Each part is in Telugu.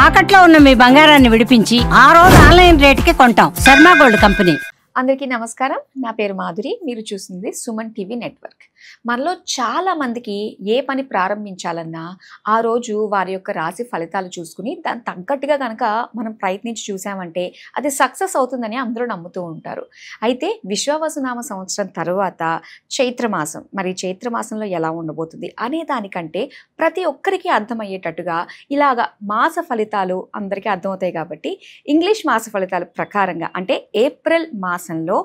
తాకట్లో ఉన్న మీ బంగారాన్ని విడిపించి ఆ రోజు ఆన్లైన్ రేటుకి కొంటాం. Sharma gold company. అందరికీ నమస్కారం. నా పేరు మాధురి. మీరు చూస్తుంది సుమన్ టీవీ నెట్వర్క్. మనలో చాలా మందికి ఏ పని ప్రారంభించాలన్నా ఆ రోజు వారి యొక్క రాశి ఫలితాలు చూసుకుని దానికి తగ్గట్టుగా కనుక మనం ప్రయత్నించి చూసామంటే అది సక్సెస్ అవుతుందని అందరూ నమ్ముతూ ఉంటారు. అయితే విశ్వావసునామ సంవత్సరం తర్వాత చైత్రమాసం, మరి చైత్రమాసంలో ఎలా ఉండబోతుంది అనే దానికంటే ప్రతి ఒక్కరికి అర్థమయ్యేటట్టుగా ఇలాగ మాస ఫలితాలు అందరికీ అర్థమవుతాయి కాబట్టి ఇంగ్లీష్ మాస ఫలితాల ప్రకారంగా అంటే ఏప్రిల్ మాసంలో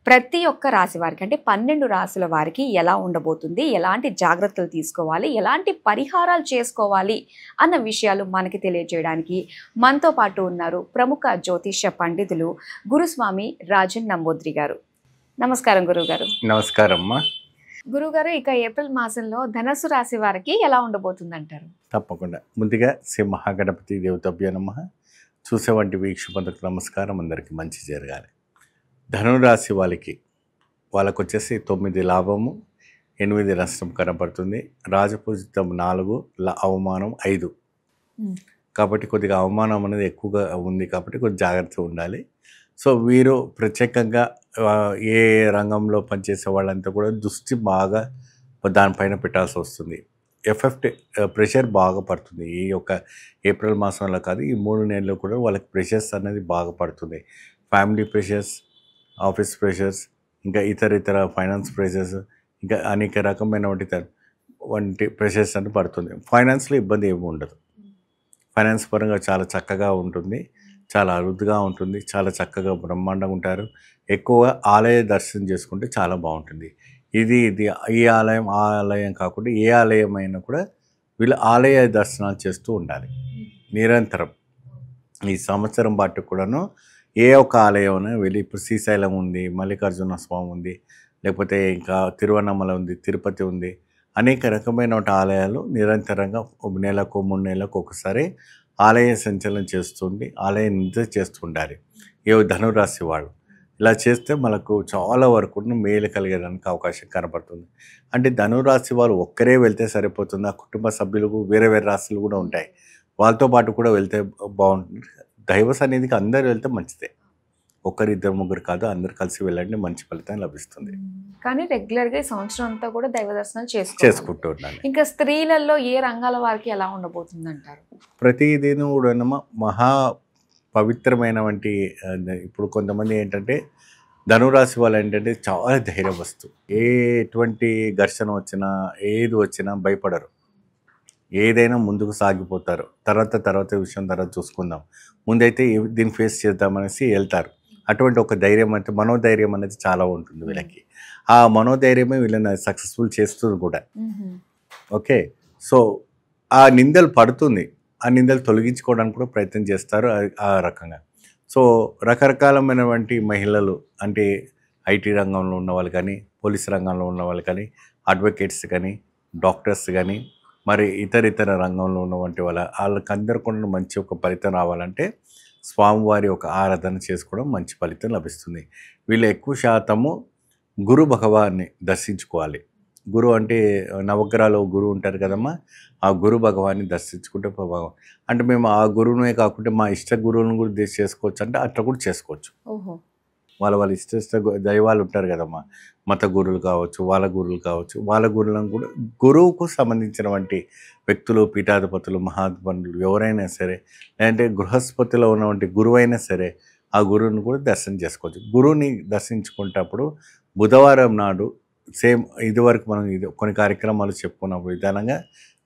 ప్రతి ఒక్క రాశి వారికి అంటే 12 రాశుల వారికి ఎలా ఉండబోతుంది, ఎలాంటి జాగ్రత్తలు తీసుకోవాలి, ఎలాంటి పరిహారాలు చేసుకోవాలి అన్న విషయాలు మనకి తెలియజేయడానికి మనతో పాటు ఉన్నారు ప్రముఖ జ్యోతిష్య పండితులు గురుస్వామి రాజన్ నంబూద్రి గారు. నమస్కారం గురుగారు. నమస్కారం అమ్మా. గురుగారు, ఇక ఏప్రిల్ మాసంలో ధనస్సు రాశి వారికి ఎలా ఉండబోతుంది అంటారు? తప్పకుండా. ముందుగా శ్రీ మహాగణపతి దేవతాభ్యో నమః. చూసేవంటి వీక్షకులకు నమస్కారం. అందరికీ మంచి జరగాలి. ధనురాశి వాళ్ళకి వచ్చేసి 9 లాభము 8 నష్టం కనపడుతుంది. రాజపూజితం 4, అవమానం 5. కాబట్టి కొద్దిగా అవమానం అనేది ఎక్కువగా ఉంది కాబట్టి కొద్దిగా జాగ్రత్తగా ఉండాలి. సో వీరు ప్రత్యేకంగా ఏ రంగంలో పనిచేసే వాళ్ళంతా కూడా దృష్టి బాగా దానిపైన పెట్టాల్సి వస్తుంది. ప్రెషర్ బాగా పడుతుంది. ఈ యొక్క ఏప్రిల్ మాసంలో కాదు, ఈ 3 నెలలు కూడా వాళ్ళకి ప్రెషర్స్ అనేది బాగా పడుతుంది. ఫ్యామిలీ ప్రెషర్స్, ఆఫీస్ ప్రెషర్స్, ఇంకా ఇతర ఫైనాన్స్ ప్రెషర్స్, ఇంకా అనేక రకమైన వంటి ప్రెషర్స్ అని పడుతుంది. ఫైనాన్స్లో ఇబ్బంది ఏమి ఉండదు. ఫైనాన్స్ పరంగా చాలా చక్కగా ఉంటుంది, చాలా అరుదుగా ఉంటుంది, చాలా చక్కగా బ్రహ్మాండంగా ఉంటారు. ఎక్కువగా ఆలయ దర్శనం చేసుకుంటే చాలా బాగుంటుంది. ఇది ఈ ఆలయం ఆ ఆలయం కాకుండా ఏ ఆలయం అయినా కూడా వీళ్ళు ఆలయ దర్శనాలు చేస్తూ ఉండాలి నిరంతరం. ఈ సంవత్సరం పాటు కూడాను ఏ ఒక్క ఆలయం వెళ్ళి, ఇప్పుడు శ్రీశైలం ఉంది, మల్లికార్జున స్వామి ఉంది, లేకపోతే ఇంకా తిరువన్నమల ఉంది, తిరుపతి ఉంది, అనేక రకమైన ఆలయాలు నిరంతరంగా నెలకు 3 నెలలకు ఒకసారి ఆలయ సంచలనం చేస్తుంది, ఆలయ నిద్ర చేస్తుండాలి ఏ ధనురాశి వాళ్ళు. ఇలా చేస్తే మనకు చాలా వరకు మేలు కలిగేదానికి అవకాశం కనపడుతుంది. అంటే ధనురాశి వాళ్ళు ఒక్కరే వెళ్తే సరిపోతుంది. ఆ కుటుంబ సభ్యులకు వేరే రాశులు కూడా ఉంటాయి, వాళ్ళతో పాటు కూడా వెళ్తే బాగుంటుంది. దైవ సన్నిధికి అందరు వెళ్తే మంచిదే. 1, 2, 3 కాదు, అందరు కలిసి వెళ్ళండి, మంచి ఫలితం లభిస్తుంది. కానీ రెగ్యులర్గా ఈ సంవత్సరం అంతా కూడా దైవ దర్శనాలు చేసుకుంటూ ఉండాలి. ఇంకా స్త్రీలలో ఏ రంగాల వారికి ఎలా ఉండబోతుంది అంటారు? ప్రతిదినం కూడా మహా పవిత్రమైన వంటి, ఇప్పుడు కొంతమంది ఏంటంటే ధనురాశి వాళ్ళు ఏంటంటే చాలా ధైర్యవస్తు. ఎటువంటి ఘర్షణ వచ్చినా ఏది వచ్చినా భయపడరు, ఏదైనా ముందుకు సాగిపోతారు. తర్వాత విషయం తర్వాత చూసుకుందాం, ముందైతే దీన్ని ఫేస్ చేద్దామనేసి వెళ్తారు. అటువంటి ఒక ధైర్యం అంటే మనోధైర్యం అనేది చాలా ఉంటుంది వీళ్ళకి. ఆ మనోధైర్యమే వీళ్ళని సక్సెస్ఫుల్ చేస్తుంది కూడా. ఓకే, సో ఆ నిందలు పడుతుంది, ఆ నిందలు తొలగించుకోవడానికి కూడా ప్రయత్నం చేస్తారు ఆ రకంగా. సో రకరకాలమైనటువంటి మహిళలు అంటే ఐటీ రంగంలో ఉన్న వాళ్ళు కానీ, పోలీస్ రంగంలో ఉన్న వాళ్ళు కానీ, అడ్వకేట్స్ కానీ, డాక్టర్స్ కానీ, మరి ఇతర రంగంలో ఉన్నటువంటి వాళ్ళకి అందరూ కూడా మంచి ఒక ఫలితం రావాలంటే స్వామివారి ఒక ఆరాధన చేసుకోవడం మంచి ఫలితం లభిస్తుంది. వీళ్ళు ఎక్కువ శాతము గురు భగవాన్ని దర్శించుకోవాలి. గురు అంటే నవగ్రహాలు గురువు ఉంటారు కదమ్మా, ఆ గురు భగవాన్ని దర్శించుకుంటే అంటే మేము ఆ గురువునే కాకుండా మా ఇష్ట గురువులను కూడా చేసుకోవచ్చు అంటే అట్లా కూడా చేసుకోవచ్చు. వాళ్ళ ఇష్ట దైవాలు ఉంటారు కదమ్మా, మత గురువులు కావచ్చు, వాళ్ళ గురువులు కావచ్చు, వాళ్ళ గురువులను కూడా గురువుకు సంబంధించినటువంటి వ్యక్తులు, పీఠాధిపతులు, మహాత్ములు ఎవరైనా సరే, లేదంటే గృహస్పతిలో ఉన్నటువంటి గురువు అయినా సరే ఆ గురువుని కూడా దర్శనం చేసుకోవచ్చు. గురువుని దర్శించుకునేటప్పుడు బుధవారం నాడు సేమ్ ఇదివరకు మనం కొన్ని కార్యక్రమాలు చెప్పుకున్నప్పుడు విధానంగా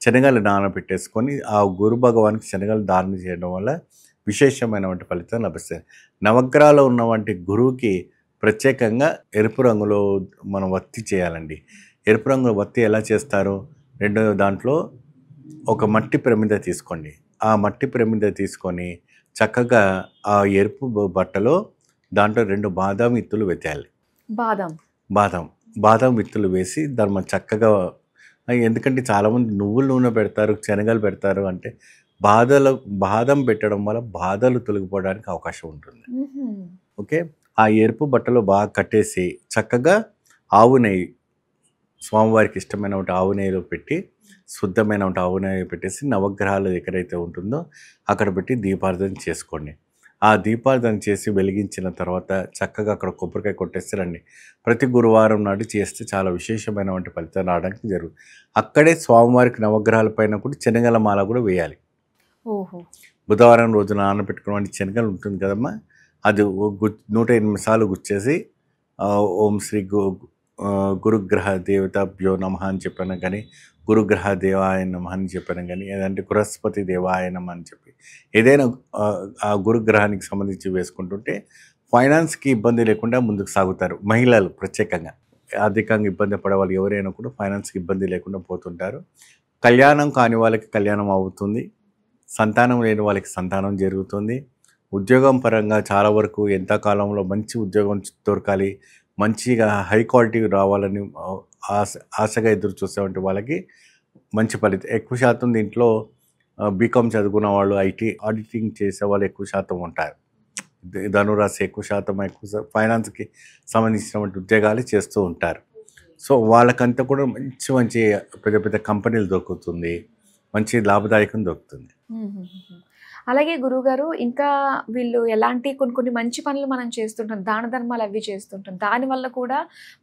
శనగలు నానబెట్టేసుకొని ఆ గురు భగవానికి శనగలు దానం చేయడం వల్ల విశేషమైనటువంటి ఫలితం లభిస్తుంది. నవగ్రహాలు ఉన్నటువంటి గురువుకి ప్రత్యేకంగా ఎరుపు రంగులో మనం వత్తి చేయాలండి. ఎరుపు రంగులో వత్తి ఎలా చేస్తారు? రెండో దాంట్లో ఒక మట్టి ప్రమిద తీసుకోండి. ఆ మట్టి ప్రమిద తీసుకొని చక్కగా ఆ ఎరుపు బట్టలో దాంట్లో 2 బాదం విత్తులు వేయాలి. బాదం విత్తులు వేసి దాన్ని చక్కగా, ఎందుకంటే చాలామంది నువ్వుల నూనె పెడతారు, శనగలు పెడతారు, అంటే బాదం పెట్టడం వల్ల బాధలు తొలగిపోవడానికి అవకాశం ఉంటుంది. ఓకే, ఆ ఎరుపు బట్టలో బాగా కట్టేసి చక్కగా ఆవు నెయ్యి స్వామివారికి ఇష్టమైనటువంటి ఆవు నెయ్యిలో పెట్టి శుద్ధమైనటువంటి ఆవు నెయ్యి పెట్టేసి నవగ్రహాలు ఎక్కడైతే ఉంటుందో అక్కడ పెట్టి దీపార్థన చేసుకోండి. ఆ దీపార్థన చేసి వెలిగించిన తర్వాత చక్కగా అక్కడ కొబ్బరికాయ కొట్టేస్తారండి. ప్రతి గురువారం నాడు చేస్తే చాలా విశేషమైనటువంటి ఫలితాలు రావడానికి జరుగుతుంది. అక్కడే స్వామివారికి నవగ్రహాల పైన కూడా శనగల మాల కూడా వేయాలి. ఓహో. బుధవారం రోజు నానబెట్టుకున్నటువంటి శనగలు ఉంటుంది కదమ్మా, అది 108 సార్లు గుచ్చేసి ఓం శ్రీ గురుగ్రహ దేవతాభ్యో నమః అని చెప్పాను కానీ, గురుగ్రహ దేవాయ నమః అని చెప్పాను కానీ, ఏదంటే బృహస్పతి దేవాయ నమః అని చెప్పి ఏదైనా ఆ గురుగ్రహానికి సంబంధించి వేసుకుంటుంటే ఫైనాన్స్కి ఇబ్బంది లేకుండా ముందుకు సాగుతారు. మహిళలు ప్రత్యేకంగా ఆర్థికంగా ఇబ్బంది పడే వాళ్ళు ఎవరైనా కూడా ఫైనాన్స్కి ఇబ్బంది లేకుండా పోతుంటారు. కళ్యాణం కాని వాళ్ళకి కళ్యాణం అవుతుంది, సంతానం లేని వాళ్ళకి సంతానం జరుగుతుంది. ఉద్యోగం పరంగా చాలా వరకు ఎంతకాలంలో మంచి ఉద్యోగం దొరకాలి, మంచిగా హై క్వాలిటీ రావాలని ఆశగా ఎదురు చూసేటువంటి వాళ్ళకి మంచి ఫలితం. ఎక్కువ శాతం దీంట్లో బీకామ్ చదువుకున్న వాళ్ళు, ఐటీ ఆడిటింగ్ చేసే వాళ్ళు ఎక్కువ శాతం ఉంటారు. ధనురాశి ఎక్కువ ఫైనాన్స్కి సంబంధించినటువంటి ఉద్యోగాలు చేస్తూ ఉంటారు. సో వాళ్ళకంతా కూడా మంచి మంచి పెద్ద పెద్ద కంపెనీలు దొరుకుతుంది, మంచి లాభదాయకం దొరుకుతుంది. అలాగే గురువుగారు, ఇంకా వీళ్ళు ఎలాంటి కొన్ని మంచి పనులు మనం చేస్తుంటాం, దాన ధర్మాలు అవి చేస్తుంటాం, దానివల్ల కూడా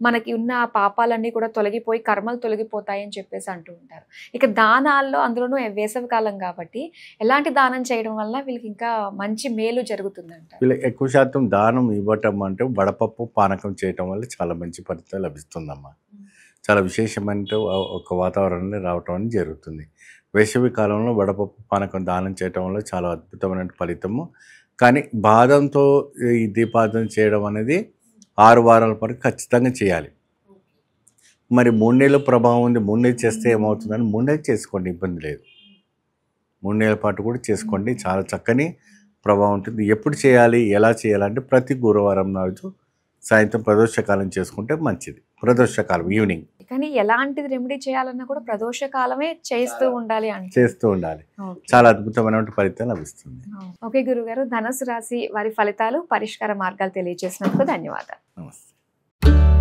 మనకి ఉన్న ఆ పాపాలన్నీ కూడా తొలగిపోయి కర్మలు తొలగిపోతాయి అని చెప్పేసి అంటూ ఉంటారు. ఇక దానాల్లో అందులోనూ వేసవి కాలం కాబట్టి ఎలాంటి దానం చేయడం వల్ల వీళ్ళకి ఇంకా మంచి మేలు జరుగుతుందంట? వీళ్ళకి ఎక్కువ శాతం దానం ఇవ్వటం అంటే వడపప్పు పానకం చేయటం వల్ల చాలా మంచి ఫలితం లభిస్తుందమ్మా. చాలా విశేషమైన ఒక వాతావరణంలో రావటం అనేది జరుగుతుంది. వేసవి కాలంలో వడపప్పు పానకం దానం చేయటం వల్ల చాలా అద్భుతమైన ఫలితము. కానీ బాదంతో ఈ దీపార్థన చేయడం అనేది 6 వారాల పాటు ఖచ్చితంగా చేయాలి. మరి 3 నెలల ప్రభావం ఉంది, 3 నెలలు చేస్తే ఏమవుతుందని 3 నెలలు చేసుకోండి, ఇబ్బంది లేదు. 3 నెలల పాటు కూడా చేసుకోండి, చాలా చక్కని ప్రభావం ఉంటుంది. ఎప్పుడు చేయాలి, ఎలా చేయాలంటే ప్రతి గురువారం నాడు సాయంత్రం ప్రదోషకాలం చేసుకుంటే మంచిది. ప్రదోషకాలం ఈవినింగ్. కానీ ఎలాంటిది రెమెడీ చేయాలన్నా కూడా ప్రదోష కాలమే చేస్తూ ఉండాలి అంటే చేస్తూ ఉండాలి. చాలా అద్భుతమైన ఫలితం లభిస్తుంది. ఓకే గురుగారు, ధనుసు రాశి వారి ఫలితాలు, పరిష్కార మార్గాలు తెలియజేసినందుకు ధన్యవాదాలు. నమస్తే.